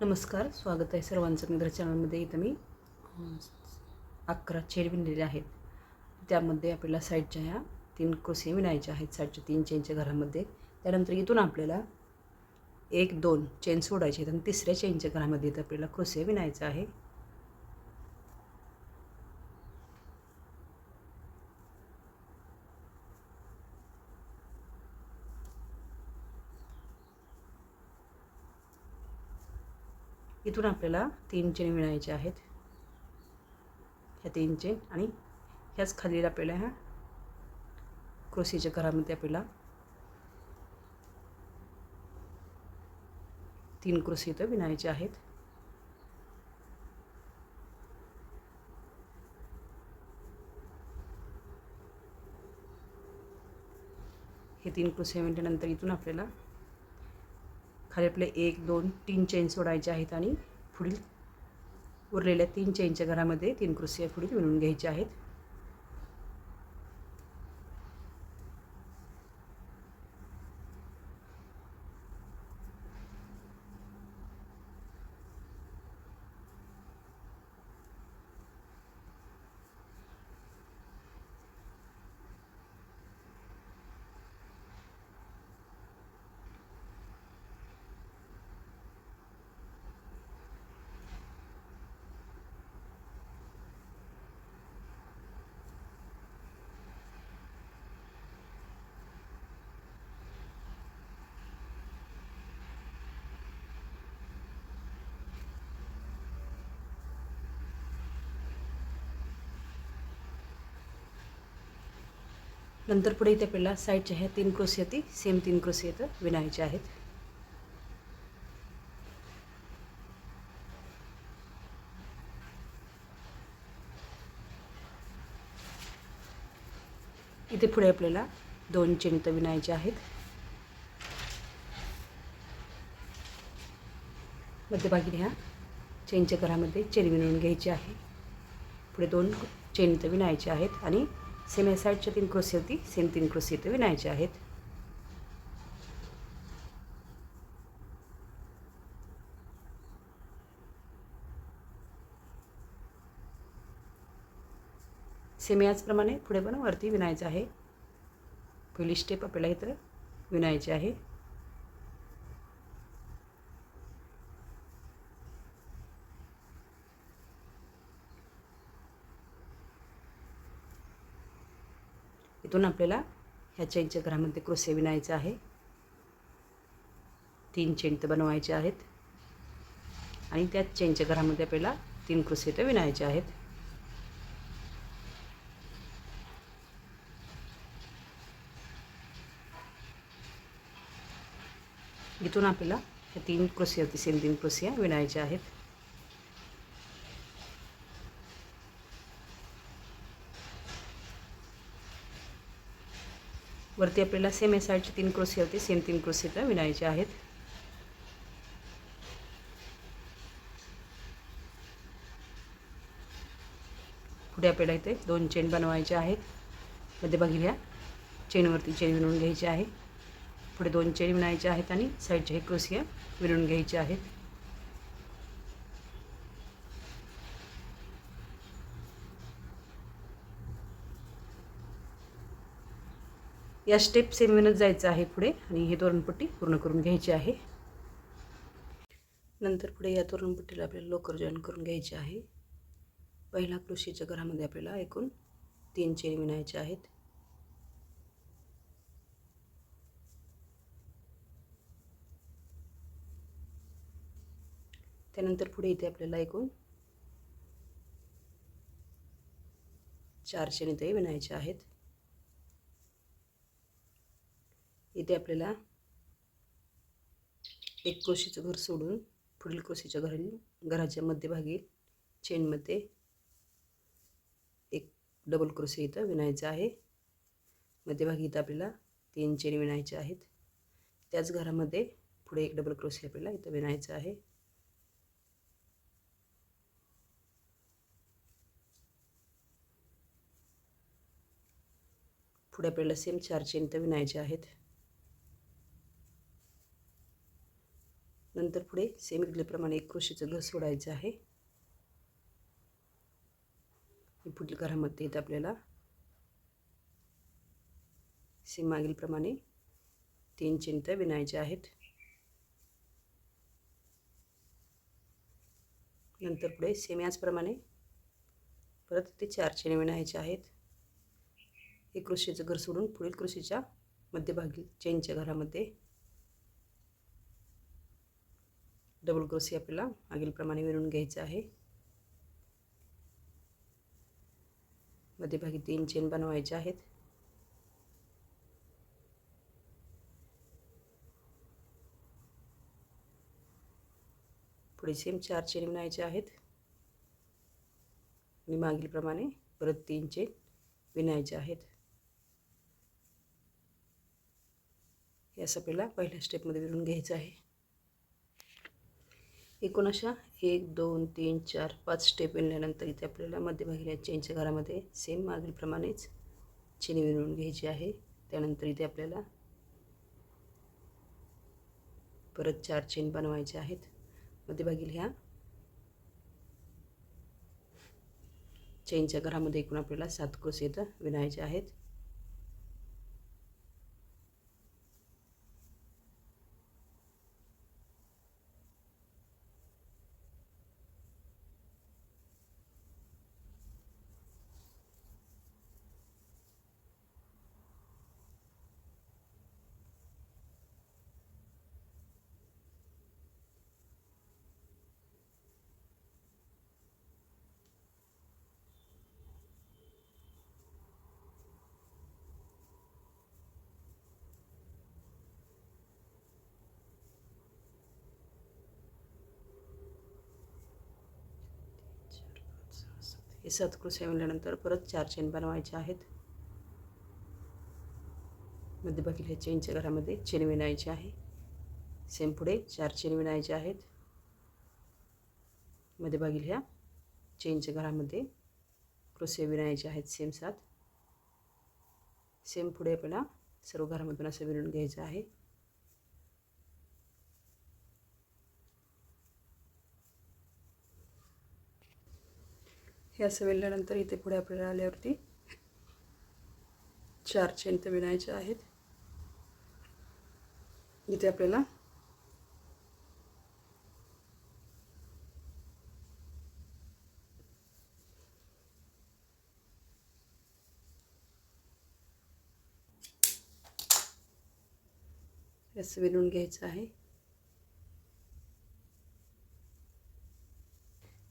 नमस्कार, स्वागत आहे सर्वांचं मित्र चॅनलमध्ये. इथं मी 11 चेन विणलेले आहेत. त्यामध्ये आपल्याला साईडच्या ह्या 3 क्रोशे विणायच्या आहेत साईडच्या 3 चेनच्या घरामध्ये. त्यानंतर इथून आपल्याला 1-2 चेन सोडायचे आहेत आणि तिसऱ्या चेनच्या घरामध्ये इथं आपल्याला क्रोशे विणायचा आहे. इथून आपल्याला 3 चेन विणायच्या आहेत. ह्या 3 चेन आणि ह्याच खाली आपल्याला ह्या क्रोशेच्या घरामध्ये आपल्याला 3 क्रोशे इथं विणायचे आहेत. हे 3 क्रोशे विणल्यानंतर इथून आपल्याला खाली आपले 1-2-3 चेन सोडायचे आहेत आणि पुढील उरलेल्या 3 चेनच्या घरामध्ये 3 क्रोशे पुढील विणून घ्यायचे आहेत. नंतर पुढे इथे आपल्याला साईडच्या ह्या 3 क्रोशे सेम 3 क्रोशे इथं विणायचे आहेत. इथे पुढे आपल्याला 2 चेन इथं विणायचे आहेत. मध्यभागी ह्या चेनच्या घरामध्ये चेन विणून घ्यायची आहे. पुढे 2 चेन इथं विणायचे आहेत आणि सेम या साईडच्या 3 क्रोशे सेम 3 क्रोशे इथं विणायचे आहेत. सेम याचप्रमाणे पुढे पण वरती विणायचं आहे. पहिली स्टेप आपल्याला इथं विणायची आहे. इथून आपल्याला ह्या चेनच्या घरामध्ये क्रोशे विणायचे आहे. 3 चेन इथं बनवायचे आहेत आणि त्याच चेनच्या घरामध्ये आपल्याला 3 क्रोशे इथं विणायचे आहेत. इथून आपल्याला ह्या 3 क्रोशे सेम 3 क्रोशे विणायचे आहेत. वरती आपल्याला सेम या साईडचे 3 क्रोशे सेम 3 क्रोशे इथं विणायचे आहेत. पुढे आपल्याला इथे 2 चेन बनवायचे आहेत. मध्यभागी ह्या चेनवरती चेन विणून घ्यायची आहे. पुढे 2 चेन विणायचे आहेत आणि साईडचे हे क्रोशे विणून घ्यायचे आहेत. या स्टेप सेम विणत जायचं आहे पुढे आणि हे तोरणपट्टी पूर्ण करून घ्यायची आहे. नंतर पुढे या तोरणपट्टीला आपल्याला लोकर जॉईन करून घ्यायचे आहे. पहिला क्रोशेच्या घरामध्ये आपल्याला एकूण 3 चेन विणायचे आहेत. त्यानंतर पुढे इथे आपल्याला एकूण 4 चेन इथे विणायचे आहेत. इथे आपल्याला एक क्रोशेचं घर सोडून पुढील क्रोशेच्या घराच्या मध्यभागी चेनमध्ये एक डबल क्रोशे इथं विणायचं आहे. मध्यभागी इथं आपल्याला 3 चेन विणायचे आहेत. त्याच घरामध्ये पुढे एक डबल क्रोशे आपल्याला इथं विणायचं आहे. पुढे आपल्याला सेम 4 चेन इथं विणायचे आहेत. नंतर पुढे सेम इडलीप्रमाणे एक क्रोशीचं घर सोडायचं आहे. पुढील घरामध्ये इथं आपल्याला सेम मागीलप्रमाणे 3 चेन इथं विणायचे आहेत. नंतर पुढे सेम याचप्रमाणे परत ते 4 चेन विणायचे आहेत. एक क्रोशीचं घर सोडून पुढील क्रोशीच्या मध्यभागी चेनच्या घरामध्ये डबल क्रोशी आपल्याला मागीलप्रमाणे विणून घ्यायचं आहे. मध्यभागी 3 चेन बनवायचे आहेत. पुढे सेम 4 चेन विणायचे आहेत आणि मागीलप्रमाणे परत 3 चेन विणायचे आहेत. हे असं आपल्याला पहिल्या स्टेपमध्ये विणून घ्यायचं आहे. एकूण अशा 1 2 3 4 5 स्टेप विणल्यानंतर इथे आपल्याला मध्यभागी चेनच्या घरामध्ये सेम मागीलप्रमाणेच चेन विणून घ्यायची आहे. त्यानंतर इथे आपल्याला परत 4 चेन बनवायचे आहेत. मध्यभागी ह्या चेनच्या घरामध्ये एकूण आपल्याला 7 क्रोशे इथं विणायचे आहेत. हे 7 क्रोशे विणल्यानंतर परत 4 चेन बनवायचे आहेत. मध्यभागी ह्या चेनच्या घरामध्ये चेन विणायची आहे. सेम पुढे 4 चेन विणायचे आहेत. मध्यभागी ह्या चेनच्या घरामध्ये क्रोशे विणायचे आहेत सेम 7. सेम पुढे आपल्याला सर्व घरामधून असं विणून घ्यायचं आहे. हे असं विणल्यानंतर इथे पुढे आपल्याला आल्यावरती 4 चेन तर विणायचे आहेत. इथे आपल्याला असं विणून घ्यायचं आहे.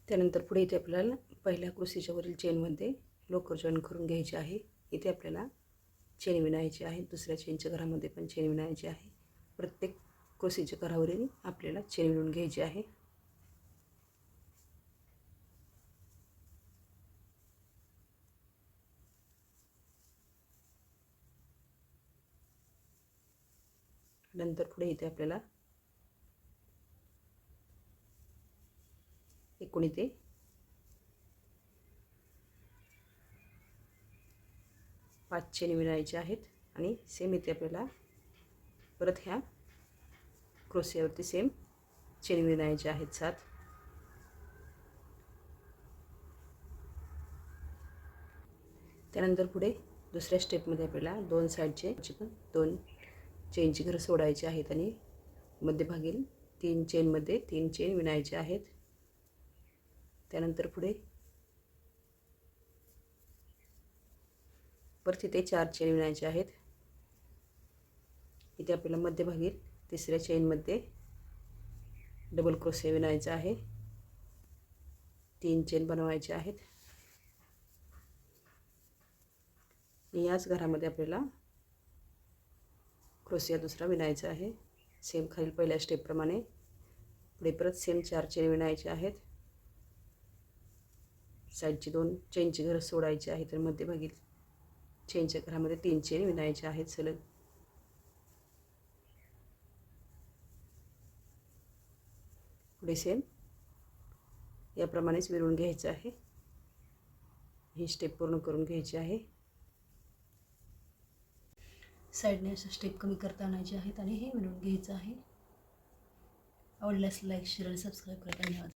त्यानंतर पुढे इथे आपल्याला पहिल्या क्रोशीच्या वरील चेनमध्ये लोकर जॉईन करून घ्यायची आहे. इथे आपल्याला चेन विणायची आहे. दुसऱ्या चेनच्या घरामध्ये पण चेन विणायची आहे. प्रत्येक क्रोशीच्या घरावरील आपल्याला चेन विणून घ्यायची आहे. नंतर पुढे इथे आपल्याला एकूण इथे 5 चेन विणायचे आहेत आणि सेम इथे आपल्याला परत ह्या क्रोशियावरती सेम चेन विणायचे आहेत 7. त्यानंतर पुढे दुसऱ्या स्टेपमध्ये आपल्याला 2 साईडचे पण 2 चेनची घरं सोडायची आहेत आणि मध्यभागील 3 चेनमध्ये 3 चेन विणायचे आहेत. त्यानंतर पुढे परत इथे 4 चेन विणायचे आहेत. इथे आपल्याला मध्यभागी तिसऱ्या चेनमध्ये डबल क्रोशे विणायचा आहे. 3 चेन बनवायचे आहेत. याच घरामध्ये आपल्याला क्रोशिया दुसरा विणायचा आहे. सेम खालील पहिल्या स्टेपप्रमाणे पुढे परत सेम 4 चेन विणायचे आहेत. साईडची 2 चेनची घरं सोडायची आहेत तर मध्यभागी चेनच्या घरामध्ये 3 चेन विणायचे आहेत सलग. पुढे सेम याप्रमाणेच विणून घ्यायचं आहे. ही स्टेप पूर्ण करून घ्यायची आहे. साईडने अशा स्टेप कमी करता आणायचे आहेत आणि हे विणून घ्यायचं आहे. आवडल्यास लाईक शेअर आणि सबस्क्राईब करा. धन्यवाद.